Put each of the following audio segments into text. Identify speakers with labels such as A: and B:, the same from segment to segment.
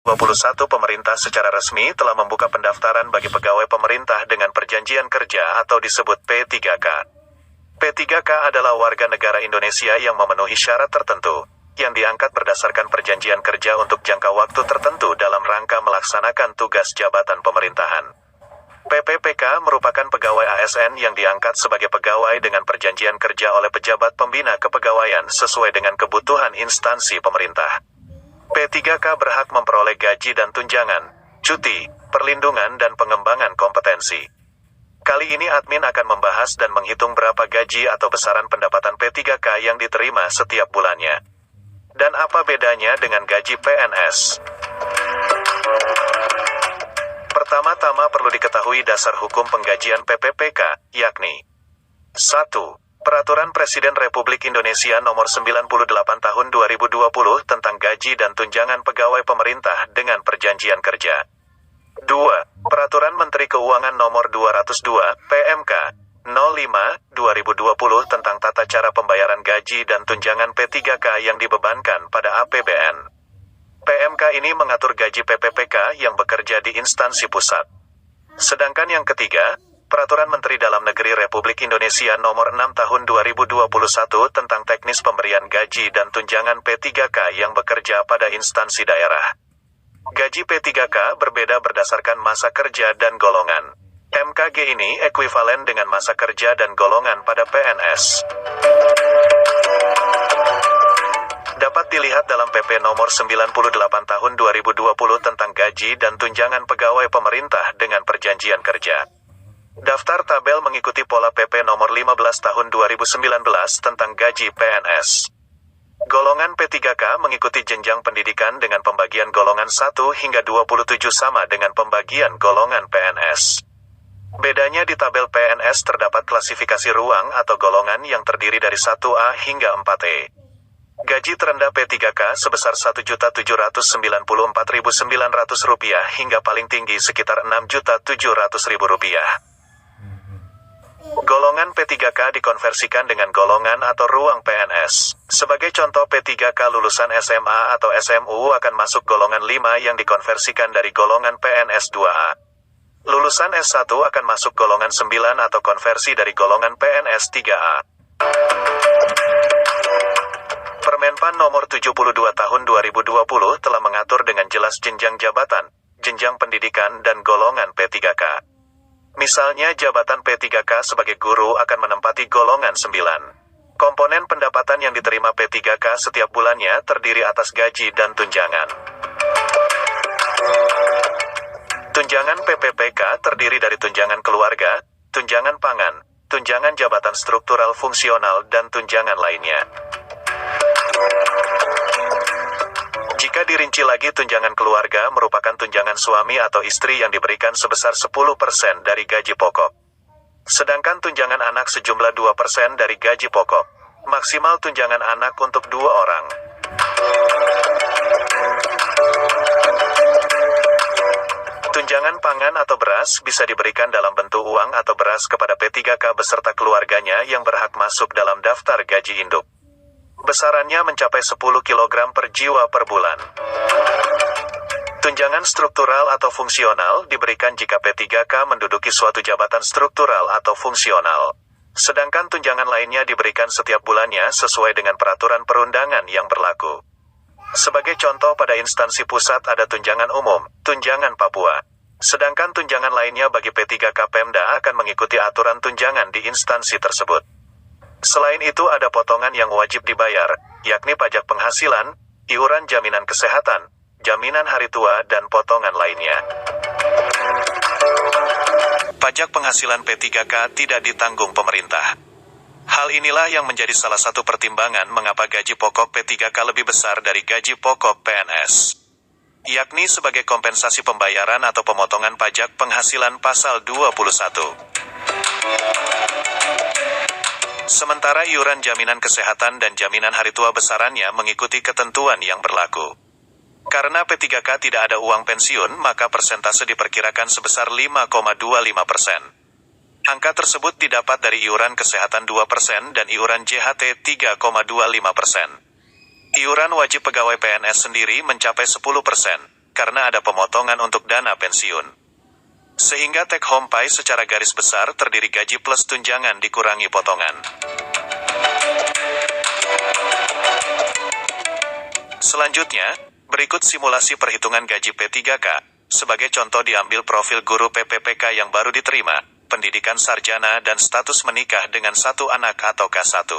A: 2021 pemerintah secara resmi telah membuka pendaftaran bagi pegawai pemerintah dengan perjanjian kerja atau disebut P3K. P3K adalah warga negara Indonesia yang memenuhi syarat tertentu, yang diangkat berdasarkan perjanjian kerja untuk jangka waktu tertentu dalam rangka melaksanakan tugas jabatan pemerintahan. PPPK merupakan pegawai ASN yang diangkat sebagai pegawai dengan perjanjian kerja oleh pejabat pembina kepegawaian sesuai dengan kebutuhan instansi pemerintah. P3K berhak memperoleh gaji dan tunjangan, cuti, perlindungan dan pengembangan kompetensi. Kali ini admin akan membahas dan menghitung berapa gaji atau besaran pendapatan P3K yang diterima setiap bulannya. Dan apa bedanya dengan gaji PNS? Pertama-tama perlu diketahui dasar hukum penggajian PPPK, yakni 1. Peraturan Presiden Republik Indonesia Nomor 98 Tahun 2020 tentang Gaji dan Tunjangan Pegawai Pemerintah dengan Perjanjian Kerja. 2. Peraturan Menteri Keuangan Nomor 202, PMK, 05/2020 tentang tata cara pembayaran gaji dan tunjangan P3K yang dibebankan pada APBN. PMK ini mengatur gaji PPPK yang bekerja di instansi pusat. Sedangkan yang ketiga, Peraturan Menteri Dalam Negeri Republik Indonesia Nomor 6 Tahun 2021 tentang teknis pemberian gaji dan tunjangan P3K yang bekerja pada instansi daerah. Gaji P3K berbeda berdasarkan masa kerja dan golongan. MKG ini ekuivalen dengan masa kerja dan golongan pada PNS. Dapat dilihat dalam PP Nomor 98 Tahun 2020 tentang Gaji dan Tunjangan Pegawai Pemerintah dengan Perjanjian Kerja. Daftar tabel mengikuti pola PP Nomor 15 Tahun 2019 tentang Gaji PNS. Golongan P3K mengikuti jenjang pendidikan dengan pembagian golongan 1 hingga 27 sama dengan pembagian golongan PNS. Bedanya di tabel PNS terdapat klasifikasi ruang atau golongan yang terdiri dari 1A hingga 4E. Gaji terendah P3K sebesar Rp1.794.900 hingga paling tinggi sekitar Rp6.700.000. Golongan P3K dikonversikan dengan golongan atau ruang PNS. Sebagai contoh, P3K lulusan SMA atau SMU akan masuk golongan 5 yang dikonversikan dari golongan PNS 2A. Lulusan S1 akan masuk golongan 9 atau konversi dari golongan PNS 3A. Permenpan Nomor 72 Tahun 2020 telah mengatur dengan jelas jenjang jabatan, jenjang pendidikan dan golongan P3K. Misalnya jabatan P3K sebagai guru akan menempati golongan 9. Komponen pendapatan yang diterima P3K setiap bulannya terdiri atas gaji dan tunjangan. Tunjangan PPPK terdiri dari tunjangan keluarga, tunjangan pangan, tunjangan jabatan struktural fungsional dan tunjangan lainnya. Jika dirinci lagi, tunjangan keluarga merupakan tunjangan suami atau istri yang diberikan sebesar 10% dari gaji pokok. Sedangkan tunjangan anak sejumlah 2% dari gaji pokok. Maksimal tunjangan anak untuk 2 orang. Tunjangan pangan atau beras bisa diberikan dalam bentuk uang atau beras kepada P3K beserta keluarganya yang berhak masuk dalam daftar gaji induk. Besarannya mencapai 10 kg per jiwa per bulan. Tunjangan struktural atau fungsional diberikan jika P3K menduduki suatu jabatan struktural atau fungsional. Sedangkan tunjangan lainnya diberikan setiap bulannya sesuai dengan peraturan perundangan yang berlaku. Sebagai contoh, pada instansi pusat ada tunjangan umum, tunjangan Papua. Sedangkan tunjangan lainnya bagi P3K Pemda akan mengikuti aturan tunjangan di instansi tersebut. Selain itu ada potongan yang wajib dibayar, yakni pajak penghasilan, iuran jaminan kesehatan, jaminan hari tua dan potongan lainnya. Pajak penghasilan P3K tidak ditanggung pemerintah. Hal inilah yang menjadi salah satu pertimbangan mengapa gaji pokok P3K lebih besar dari gaji pokok PNS. Yakni sebagai kompensasi pembayaran atau pemotongan pajak penghasilan pasal 21. Sementara iuran jaminan kesehatan dan jaminan hari tua besarannya mengikuti ketentuan yang berlaku. Karena P3K tidak ada uang pensiun, maka persentase diperkirakan sebesar 5,25%. Angka tersebut didapat dari iuran kesehatan 2% dan iuran JHT 3,25%. Iuran wajib pegawai PNS sendiri mencapai 10%, karena ada pemotongan untuk dana pensiun. Sehingga take home pay secara garis besar terdiri gaji plus tunjangan dikurangi potongan. Selanjutnya, berikut simulasi perhitungan gaji P3K. Sebagai contoh diambil profil guru PPPK yang baru diterima, pendidikan sarjana dan status menikah dengan 1 anak atau K1.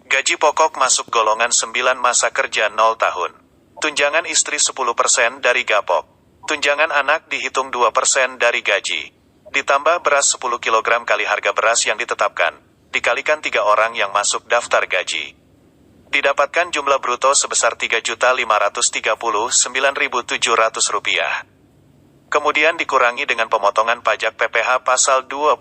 A: Gaji pokok masuk golongan 9 masa kerja 0 tahun. Tunjangan istri 10% dari gapok. Tunjangan anak dihitung 2% dari gaji. Ditambah beras 10 kg kali harga beras yang ditetapkan, dikalikan 3 orang yang masuk daftar gaji. Didapatkan jumlah bruto sebesar Rp3.539.700. Kemudian dikurangi dengan pemotongan pajak PPh pasal 21.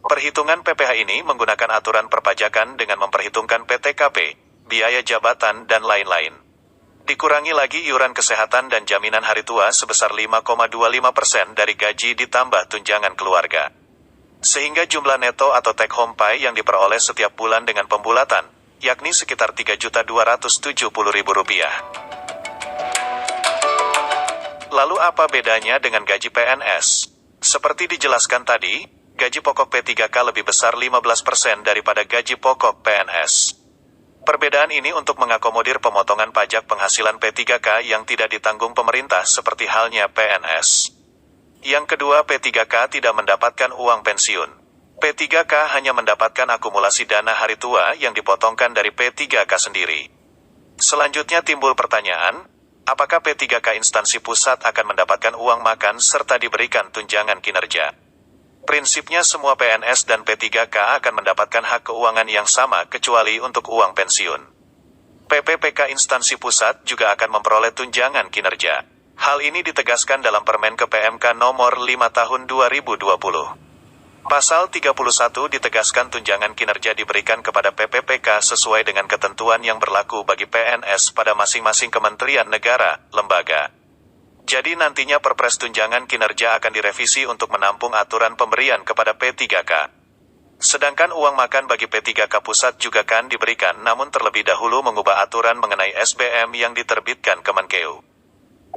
A: Perhitungan PPh ini menggunakan aturan perpajakan dengan memperhitungkan PTKP, biaya jabatan dan lain-lain. Dikurangi lagi iuran kesehatan dan jaminan hari tua sebesar 5,25% dari gaji ditambah tunjangan keluarga. Sehingga jumlah neto atau take home pay yang diperoleh setiap bulan dengan pembulatan, yakni sekitar Rp3.270.000. Lalu apa bedanya dengan gaji PNS? Seperti dijelaskan tadi, gaji pokok P3K lebih besar 15% daripada gaji pokok PNS. Perbedaan ini untuk mengakomodir pemotongan pajak penghasilan P3K yang tidak ditanggung pemerintah seperti halnya PNS. Yang kedua, P3K tidak mendapatkan uang pensiun. P3K hanya mendapatkan akumulasi dana hari tua yang dipotongkan dari P3K sendiri. Selanjutnya timbul pertanyaan, apakah P3K instansi pusat akan mendapatkan uang makan serta diberikan tunjangan kinerja? Prinsipnya semua PNS dan P3K akan mendapatkan hak keuangan yang sama kecuali untuk uang pensiun. PPPK instansi pusat juga akan memperoleh tunjangan kinerja. Hal ini ditegaskan dalam Permen PMK nomor 5 tahun 2020. Pasal 31 ditegaskan tunjangan kinerja diberikan kepada PPPK sesuai dengan ketentuan yang berlaku bagi PNS pada masing-masing kementerian negara, lembaga. Jadi nantinya Perpres tunjangan kinerja akan direvisi untuk menampung aturan pemberian kepada P3K. Sedangkan uang makan bagi P3K pusat juga akan diberikan, namun terlebih dahulu mengubah aturan mengenai SBM yang diterbitkan Kemenkeu.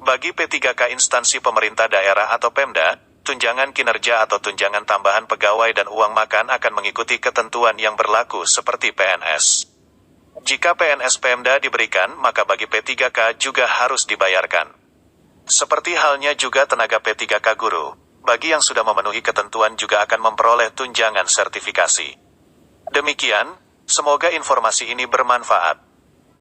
A: Bagi P3K instansi pemerintah daerah atau Pemda, tunjangan kinerja atau tunjangan tambahan pegawai dan uang makan akan mengikuti ketentuan yang berlaku seperti PNS. Jika PNS Pemda diberikan, maka bagi P3K juga harus dibayarkan. Seperti halnya juga tenaga P3K guru, bagi yang sudah memenuhi ketentuan juga akan memperoleh tunjangan sertifikasi. Demikian, semoga informasi ini bermanfaat.